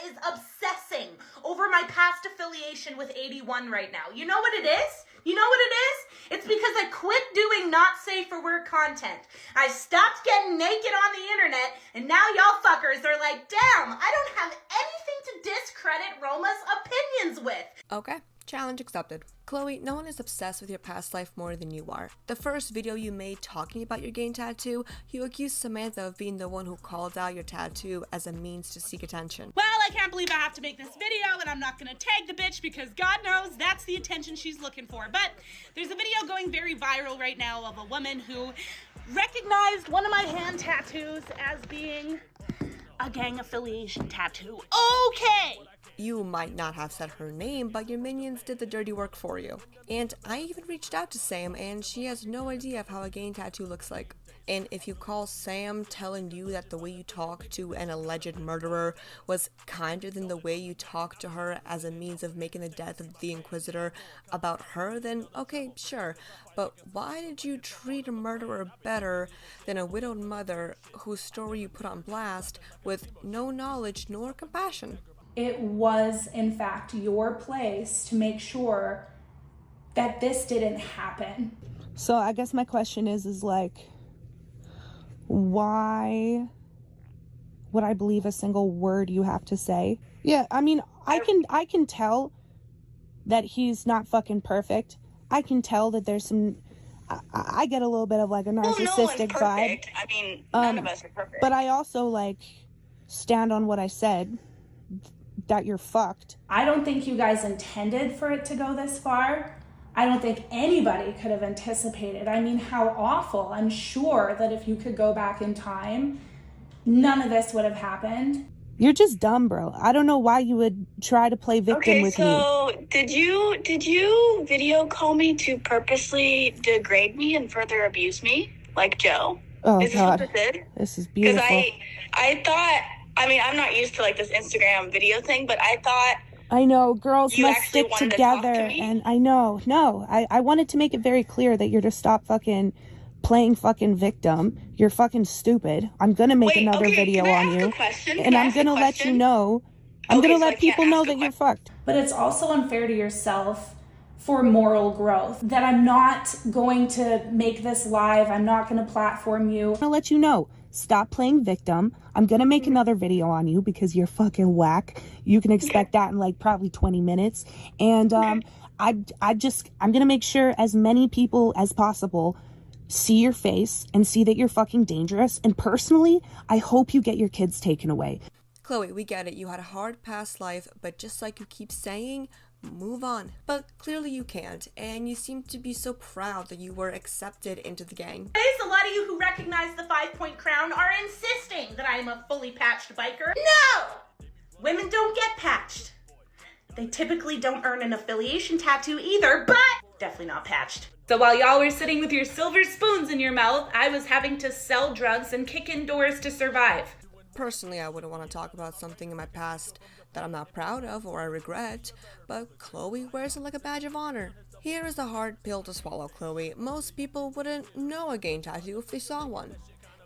is obsessing over my past affiliation with 81 right now. You know what it is? You know what it is? It's because I quit doing not safe for work content. I stopped getting naked on the internet, and now y'all fuckers are like, damn, I don't have anything to discredit Roma's opinions with. Okay. Challenge accepted. Chloe, no one is obsessed with your past life more than you are. The first video you made talking about your gang tattoo, you accused Samantha of being the one who called out your tattoo as a means to seek attention. Well, I can't believe I have to make this video, and I'm not gonna tag the bitch because God knows that's the attention she's looking for. But there's a video going very viral right now of a woman who recognized one of my hand tattoos as being a gang affiliation tattoo. Okay! You might not have said her name, but your minions did the dirty work for you. And I even reached out to Sam, and she has no idea of how a gang tattoo looks like. And if you call Sam telling you that the way you talk to an alleged murderer was kinder than the way you talk to her as a means of making the death of the Inquisitor about her, then okay, sure. But why did you treat a murderer better than a widowed mother whose story you put on blast with no knowledge nor compassion? It was, in fact, your place to make sure that this didn't happen. So I guess my question is like, why would I believe a single word you have to say? Yeah, I mean, I can tell that he's not fucking perfect. I can tell that there's some, I get a little bit of like a narcissistic vibe. I mean, none of us are perfect. But I also like stand on what I said, that you're fucked. I don't think you guys intended for it to go this far. I don't think anybody could have anticipated. I mean, how awful. I'm sure that if you could go back in time, none of this would have happened. You're just dumb, bro. I don't know why you would try to play victim with me. Okay, so did you video call me to purposely degrade me and further abuse me, like Joe? Oh, is this God. what this is? This is beautiful. Because I thought, I mean, I'm not used to like this Instagram video thing, but I thought I know, girls you must actually stick wanted together, to talk to me? and I know, no, I wanted to make it very clear that you're to stop fucking playing fucking victim. You're fucking stupid. I'm gonna make another video on you, and I'm gonna let you know. I'm gonna let people know that you're fucked. But it's also unfair to yourself for moral growth, that I'm not going to make this live. I'm not going to platform you. I'm gonna let you know. Stop playing victim. I'm gonna make another video on you because you're fucking whack. You can expect that in like probably 20 minutes. And I'm gonna make sure as many people as possible see your face and see that you're fucking dangerous. And personally, I hope you get your kids taken away. Chloe, we get it. You had a hard past life, but just like you keep saying, move on. But clearly you can't, and you seem to be so proud that you were accepted into the gang. A lot of you who recognize the 5-point crown are insisting that I am a fully patched biker. No! Women don't get patched. They typically don't earn an affiliation tattoo either, but definitely not patched. So while y'all were sitting with your silver spoons in your mouth, I was having to sell drugs and kick in doors to survive. Personally, I wouldn't want to talk about something in my past that I'm not proud of or I regret, but Chloe wears it like a badge of honor. Here is a hard pill to swallow, Chloe. Most people wouldn't know a gang tattoo if they saw one.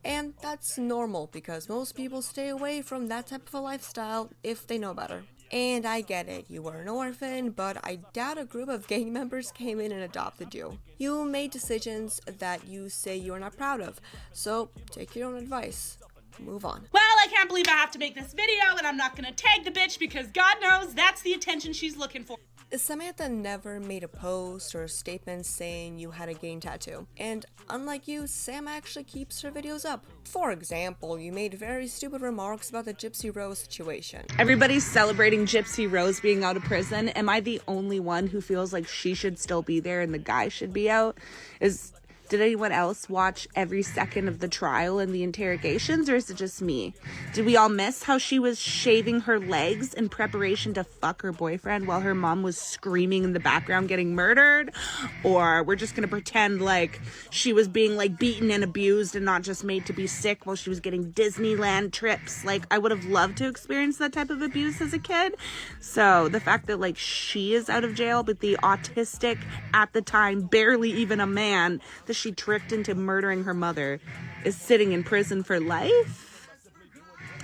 And that's normal because most people stay away from that type of a lifestyle if they know better. And I get it, you were an orphan, but I doubt a group of gang members came in and adopted you. You made decisions that you say you are not proud of, so take your own advice. Move on. Well, I can't believe I have to make this video, and I'm not gonna tag the bitch because God knows that's the attention she's looking for. Samantha never made a post or a statement saying you had a gang tattoo. And unlike you, Sam actually keeps her videos up. For example, you made very stupid remarks about the Gypsy Rose situation. Everybody's celebrating Gypsy Rose being out of prison. Am I the only one who feels like she should still be there and the guy should be out? Did anyone else watch every second of the trial and the interrogations, or is it just me? Did we all miss how she was shaving her legs in preparation to fuck her boyfriend while her mom was screaming in the background getting murdered? Or we're just gonna pretend like she was being like beaten and abused and not just made to be sick while she was getting Disneyland trips? Like, I would have loved to experience that type of abuse as a kid. So the fact that like she is out of jail, but the autistic, at the time barely even a man that she tricked into murdering her mother is sitting in prison for life.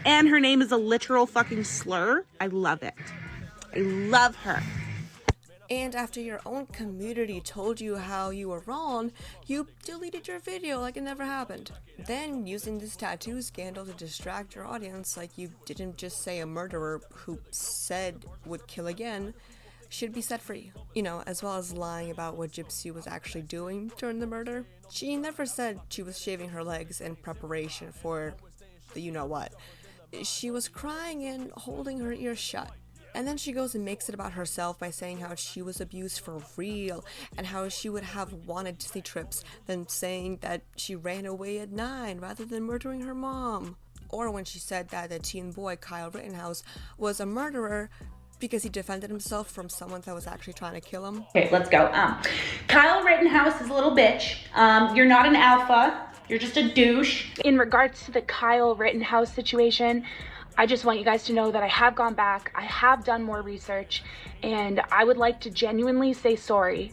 And her name is a literal fucking slur. I love it. I love her. And after your own community told you how you were wrong, you deleted your video like it never happened. Then, using this tattoo scandal to distract your audience like you didn't just say a murderer who said would kill again should be set free. You know, as well as lying about what Gypsy was actually doing during the murder. She never said she was shaving her legs in preparation for the you-know-what. She was crying and holding her ears shut. And then she goes and makes it about herself by saying how she was abused for real and how she would have wanted Disney trips, then saying that she ran away at 9 rather than murdering her mom. Or when she said that the teen boy Kyle Rittenhouse was a murderer because he defended himself from someone that was actually trying to kill him. Okay, let's go. Kyle Rittenhouse is a little bitch. You're not an alpha. You're just a douche. In regards to the Kyle Rittenhouse situation, I just want you guys to know that I have gone back, I have done more research, and I would like to genuinely say sorry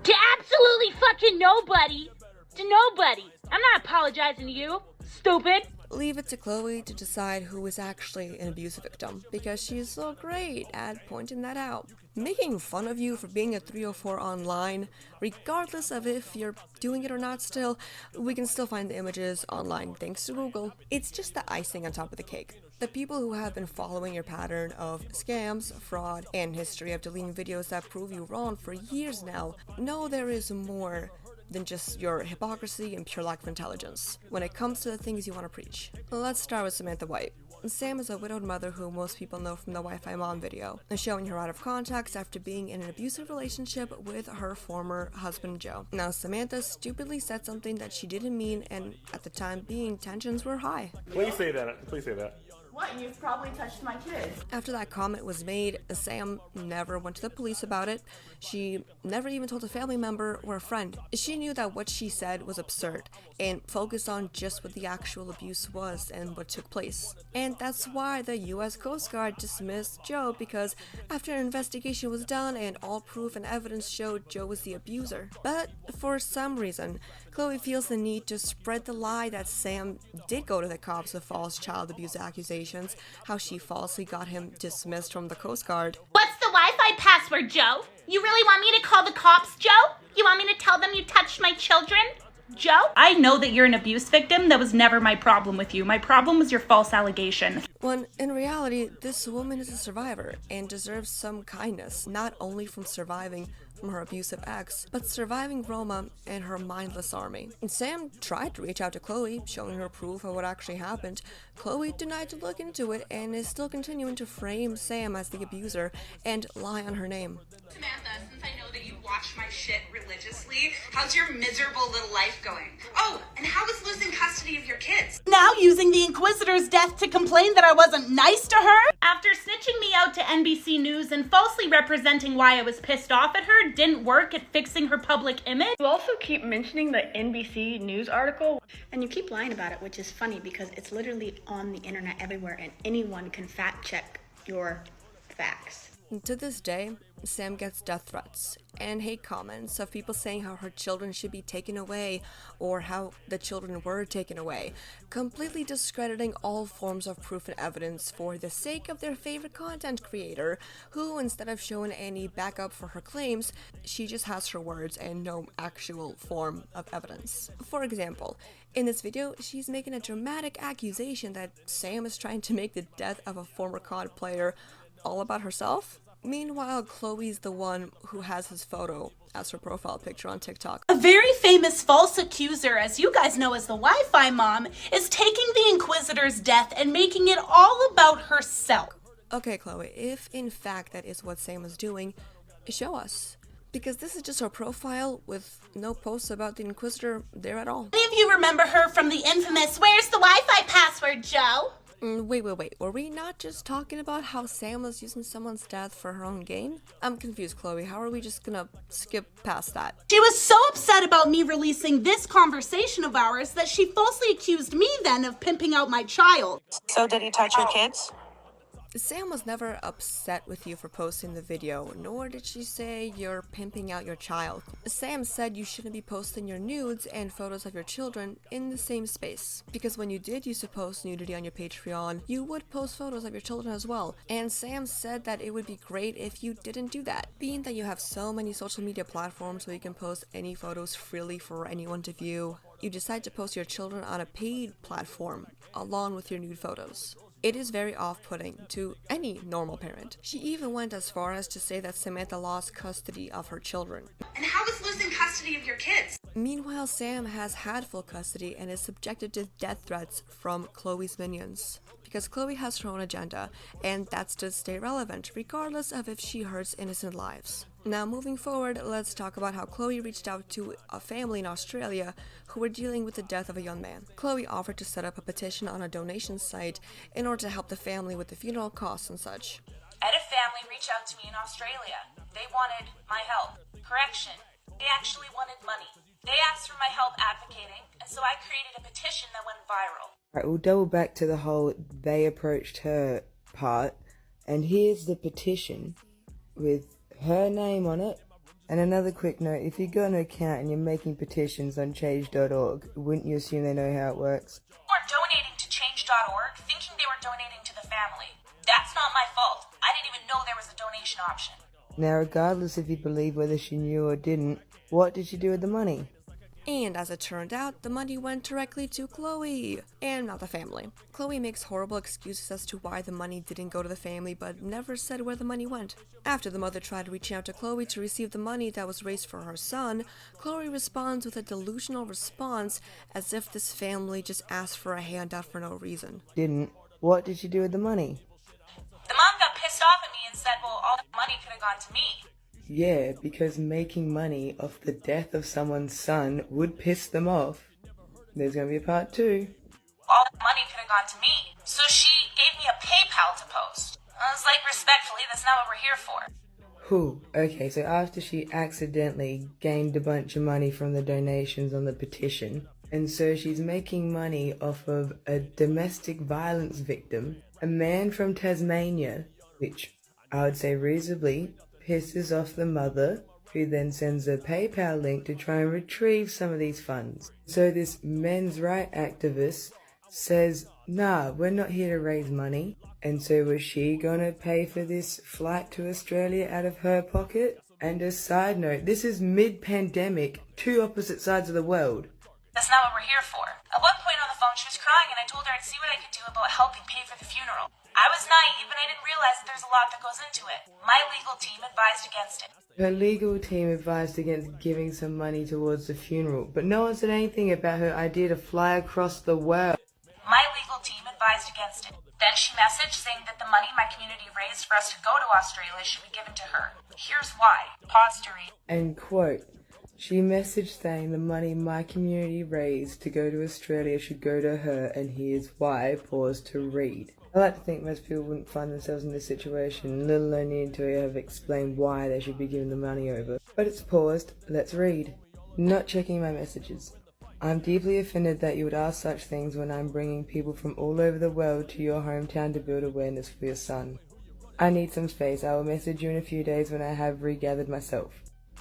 to absolutely fucking nobody. To nobody. I'm not apologizing to you, stupid. Leave it to Chloe to decide who is actually an abuse victim, because she's so great at pointing that out. Making fun of you for being a 304 online, regardless of if you're doing it or not still, we can still find the images online thanks to Google. It's just the icing on top of the cake. The people who have been following your pattern of scams, fraud, and history of deleting videos that prove you wrong for years now know there is more than just your hypocrisy and pure lack of intelligence when it comes to the things you want to preach. Let's start with Samantha White. Sam is a widowed mother who most people know from the Wi-Fi mom video, showing her out of context after being in an abusive relationship with her former husband Joe. Now Samantha stupidly said something that she didn't mean, and at the time being, tensions were high. Please say that. Please say that. What? You've probably touched my kid. After that comment was made, Sam never went to the police about it. She never even told a family member or a friend. She knew that what she said was absurd and focused on just what the actual abuse was and what took place. And that's why the US Coast Guard dismissed Joe, because after an investigation was done and all proof and evidence showed Joe was the abuser. But for some reason, Chloe feels the need to spread the lie that Sam did go to the cops with false child abuse accusations, how she falsely got him dismissed from the Coast Guard. What's the Wi-Fi password, Joe? You really want me to call the cops, Joe? You want me to tell them you touched my children? Joe? I know that you're an abuse victim. That was never my problem with you. My problem was your false allegation. When in reality, this woman is a survivor and deserves some kindness, not only from surviving from her abusive ex, but surviving Roma and her mindless army. And Sam tried to reach out to Chloe, showing her proof of what actually happened. Chloe denied to look into it and is still continuing to frame Sam as the abuser and lie on her name. Samantha, since I know that you watch my shit religiously, how's your miserable little life going? Oh, and how is losing custody of your kids? Now using the Inquisitor's death to complain that I wasn't nice to her? After snitching me out to NBC News and falsely representing why I was pissed off at her didn't work at fixing her public image. You also keep mentioning the NBC News article, and you keep lying about it, which is funny because it's literally on the internet everywhere and anyone can fact check your facts. To this day, Sam gets death threats and hate comments of people saying how her children should be taken away or how the children were taken away, completely discrediting all forms of proof and evidence for the sake of their favorite content creator, who, instead of showing any backup for her claims, she just has her words and no actual form of evidence. For example, in this video, she's making a dramatic accusation that Sam is trying to make the death of a former COD player all about herself. Meanwhile, Chloe's the one who has his photo as her profile picture on TikTok. A very famous false accuser, as you guys know as the Wi-Fi mom, is taking the Inquisitor's death and making it all about herself. Okay, Chloe, if in fact that is what Sam was doing, show us. Because this is just her profile with no posts about the Inquisitor there at all. Any of you remember her from the infamous "Where's the Wi-Fi password, Joe?" Wait. Were we not just talking about how Sam was using someone's death for her own gain? I'm confused, Chloe. How are we just gonna skip past that? She was so upset about me releasing this conversation of ours that she falsely accused me then of pimping out my child. So did he touch your kids? Sam was never upset with you for posting the video, nor did she say you're pimping out your child. Sam said you shouldn't be posting your nudes and photos of your children in the same space, because when you did used to post nudity on your Patreon, you would post photos of your children as well, and Sam said that it would be great if you didn't do that. Being that you have so many social media platforms where you can post any photos freely for anyone to view, you decide to post your children on a paid platform along with your nude photos. It is very off-putting to any normal parent. She even went as far as to say that Samantha lost custody of her children. And how is losing custody of your kids? Meanwhile, Sam has had full custody and is subjected to death threats from Chloe's minions. Because Chloe has her own agenda, and that's to stay relevant, regardless of if she hurts innocent lives. Now moving forward, let's talk about how Chloe reached out to a family in Australia who were dealing with the death of a young man. Chloe offered to set up a petition on a donation site in order to help the family with the funeral costs and such. I had a family reach out to me in Australia. They wanted my help. Correction, they actually wanted money. They asked for my help advocating, and so I created a petition that went viral. Right, we'll double back to the whole they approached her part, and here's the petition with her name on it. And another quick note, if you've got an account and you're making petitions on change.org, wouldn't you assume they know how it works? Or donating to change.org, thinking they were donating to the family. That's not my fault. I didn't even know there was a donation option. Now, regardless if you believe whether she knew or didn't, what did she do with the money? And as it turned out, the money went directly to Chloe, and not the family. Chloe makes horrible excuses as to why the money didn't go to the family, but never said where the money went. After the mother tried reaching out to Chloe to receive the money that was raised for her son, Chloe responds with a delusional response as if this family just asked for a handout for no reason. Didn't. What did she do with the money? The mom got pissed off at me and said, well, all the money could have gone to me. Yeah, because making money off the death of someone's son would piss them off. There's gonna be a part 2. All the money could have gone to me. So she gave me a PayPal to post. I was like, respectfully, that's not what we're here for. Whew. Okay, so after she accidentally gained a bunch of money from the donations on the petition, and so she's making money off of a domestic violence victim, a man from Tasmania, which I would say reasonably pisses off the mother, who then sends a PayPal link to try and retrieve some of these funds. So this men's rights activist says, nah, we're not here to raise money. And so was she gonna pay for this flight to Australia out of her pocket? And a side note, this is mid-pandemic, 2 opposite sides of the world. That's not what we're here for. At one point on the phone, she was crying, and I told her I'd see what I could do about helping pay for the funeral. I was naive, and I didn't realize that there's a lot that goes into it. My legal team advised against it. Her legal team advised against giving some money towards the funeral, but no one said anything about her idea to fly across the world. My legal team advised against it. Then she messaged saying that the money my community raised for us to go to Australia should be given to her. Here's why. Pause to read. And quote, she messaged saying the money my community raised to go to Australia should go to her, and here's why. Pause to read. I like to think most people wouldn't find themselves in this situation, let alone needing to have explained why they should be given the money over. But it's paused. Let's read. Not checking my messages. I'm deeply offended that you would ask such things when I'm bringing people from all over the world to your hometown to build awareness for your son. I need some space. I will message you in a few days when I have regathered myself.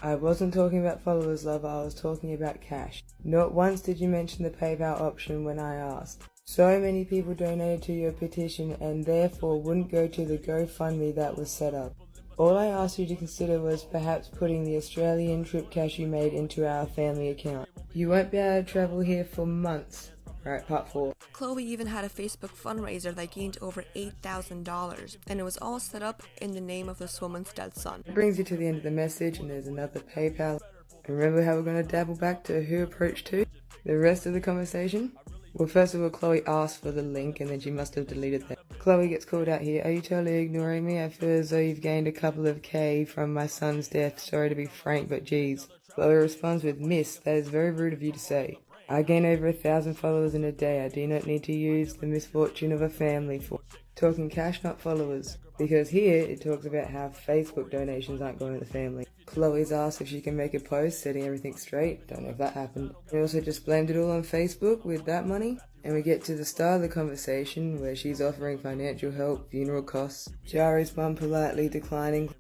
I wasn't talking about followers, love. I was talking about cash. Not once did you mention the PayPal option when I asked. So many people donated to your petition and therefore wouldn't go to the GoFundMe that was set up. All I asked you to consider was perhaps putting the Australian trip cash you made into our family account. You won't be able to travel here for months. Right, part 4. Chloe even had a Facebook fundraiser that gained over $8,000, and it was all set up in the name of this woman's dead son. It brings you to the end of the message, and there's another PayPal. And remember how we're going to dabble back to who approached who? The rest of the conversation? Well, first of all, Chloe asked for the link, and then she must have deleted that. Chloe gets called out here. Are you totally ignoring me? I feel as though you've gained a couple of K from my son's death. Sorry to be frank, but geez. Chloe responds with, Miss, that is very rude of you to say. I gain over 1,000 followers in a day. I do not need to use the misfortune of a family for talking cash, not followers. Because here, it talks about how Facebook donations aren't going to the family. Chloe's asked if she can make a post setting everything straight. Don't know if that happened. They also just blamed it all on Facebook with that money. And we get to the start of the conversation where she's offering financial help, funeral costs. Jari's mum politely declining.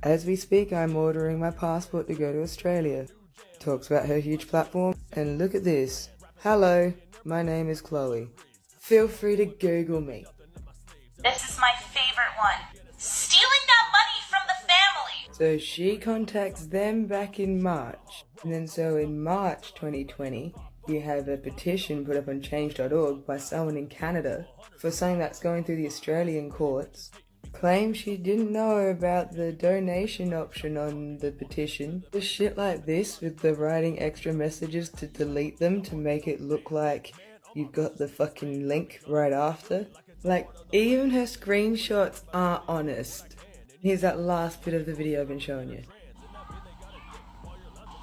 As we speak, I'm ordering my passport to go to Australia. Talks about her huge platform. And look at this. Hello, my name is Chloe. Feel free to Google me. This is my favorite one. Stealing that money from the family. So she contacts them back in March. And then so in March 2020, you have a petition put up on change.org by someone in Canada for something that's going through the Australian courts. Claims she didn't know about the donation option on the petition. Just shit like this with the writing extra messages to delete them to make it look like you've got the fucking link right after. Like, even her screenshots aren't honest. Here's that last bit of the video I've been showing you.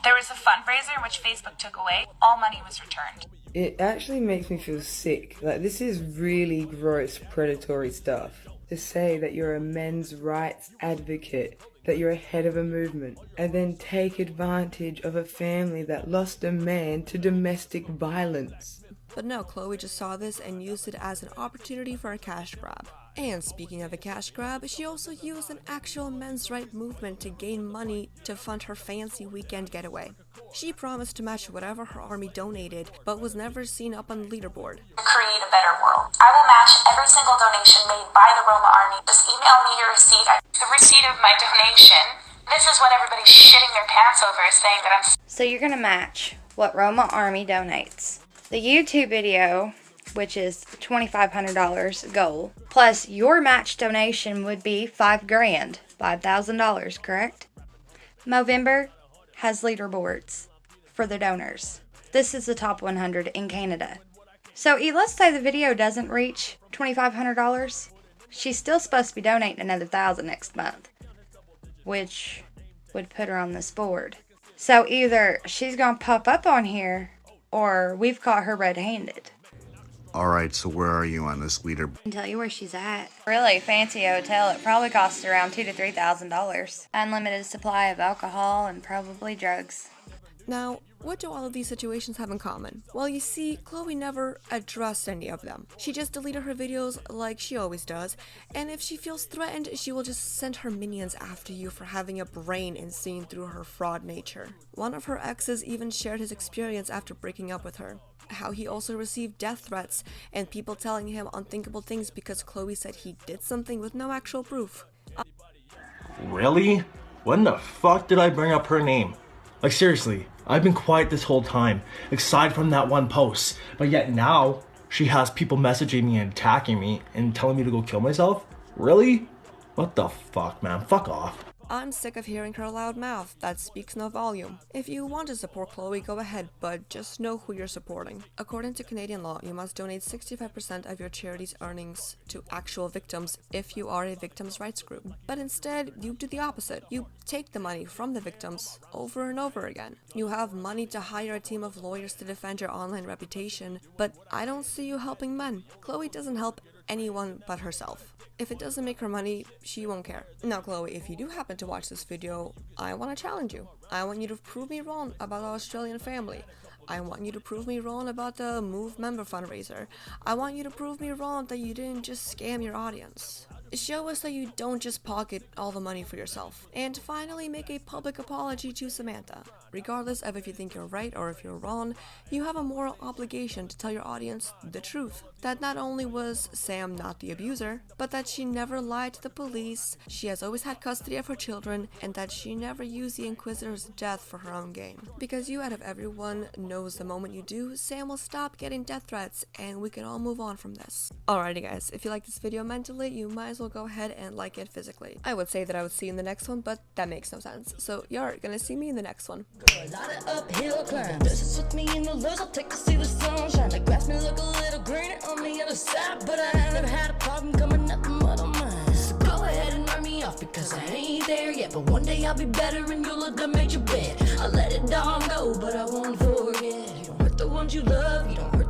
There was a fundraiser which Facebook took away. All money was returned. It actually makes me feel sick. Like, this is really gross, predatory stuff. To say that you're a men's rights advocate, that you're ahead of a movement, and then take advantage of a family that lost a man to domestic violence. But no, Chloe just saw this and used it as an opportunity for a cash grab. And speaking of a cash grab, she also used an actual men's right movement to gain money to fund her fancy weekend getaway. She promised to match whatever her army donated, but was never seen up on the leaderboard. Create a better world. I will match every single donation made by the Romaarmy. Just email me your receipt. The receipt of my donation. This is what everybody's shitting their pants over, is saying that I'm... So you're going to match what Romaarmy donates. The YouTube video, which is $2,500 goal, plus your match donation would be $5,000, $5,000, correct? Movember has leaderboards for the donors. This is the top 100 in Canada. So let's say the video doesn't reach $2,500. She's still supposed to be donating another $1,000 next month, which would put her on this board. So either she's going to pop up on here, or we've caught her red-handed. Alright, so where are you on this leader? I can tell you where she's at. Really fancy hotel. It probably costs around $2,000 to $3,000. Unlimited supply of alcohol and probably drugs. Now, what do all of these situations have in common? Well, you see, Chloe never addressed any of them. She just deleted her videos like she always does, and if she feels threatened, she will just send her minions after you for having a brain and seeing through her fraud nature. One of her exes even shared his experience after breaking up with her. How he also received death threats and people telling him unthinkable things because Chloe said he did something with no actual proof. Really? When the fuck did I bring up her name? Like, seriously, I've been quiet this whole time, aside from that one post, but yet now she has people messaging me and attacking me and telling me to go kill myself? Really? What the fuck, man? Fuck off. I'm sick of hearing her loud mouth. That speaks no volume. If you want to support Chloe, go ahead, but just know who you're supporting. According to Canadian law, you must donate 65% of your charity's earnings to actual victims if you are a victims' rights group. But instead, you do the opposite. You take the money from the victims over and over again. You have money to hire a team of lawyers to defend your online reputation, but I don't see you helping men. Chloe doesn't help anyone but herself. If it doesn't make her money, she won't care. Now, Chloe, if you do happen to watch this video, I want to challenge you. I want you to prove me wrong about our Australian family. I want you to prove me wrong about the Move member fundraiser. I want you to prove me wrong that you didn't just scam your audience. Show us that you don't just pocket all the money for yourself. And finally, make a public apology to Samantha. Regardless of if you think you're right or if you're wrong, you have a moral obligation to tell your audience the truth. That not only was Sam not the abuser, but that she never lied to the police, she has always had custody of her children, and that she never used the Inquisitor's death for her own gain. Because you out of everyone knows the moment you do, Sam will stop getting death threats, and we can all move on from this. Alrighty guys, if you like this video mentally, you might as well go ahead and like it physically. I would say that I would see you in the next one, but that makes no sense. So you're gonna see me in the next one. A lot of uphill climb. Just with me in the lures, I'll take to see the sunshine. The grass may look a little greener on the other side, but I never had a problem coming up from out of mine. So go ahead and write me off because I ain't there yet. But one day I'll be better and you'll have done made your bed. I let it all go, but I won't forget. You don't hurt the ones you love, you don't hurt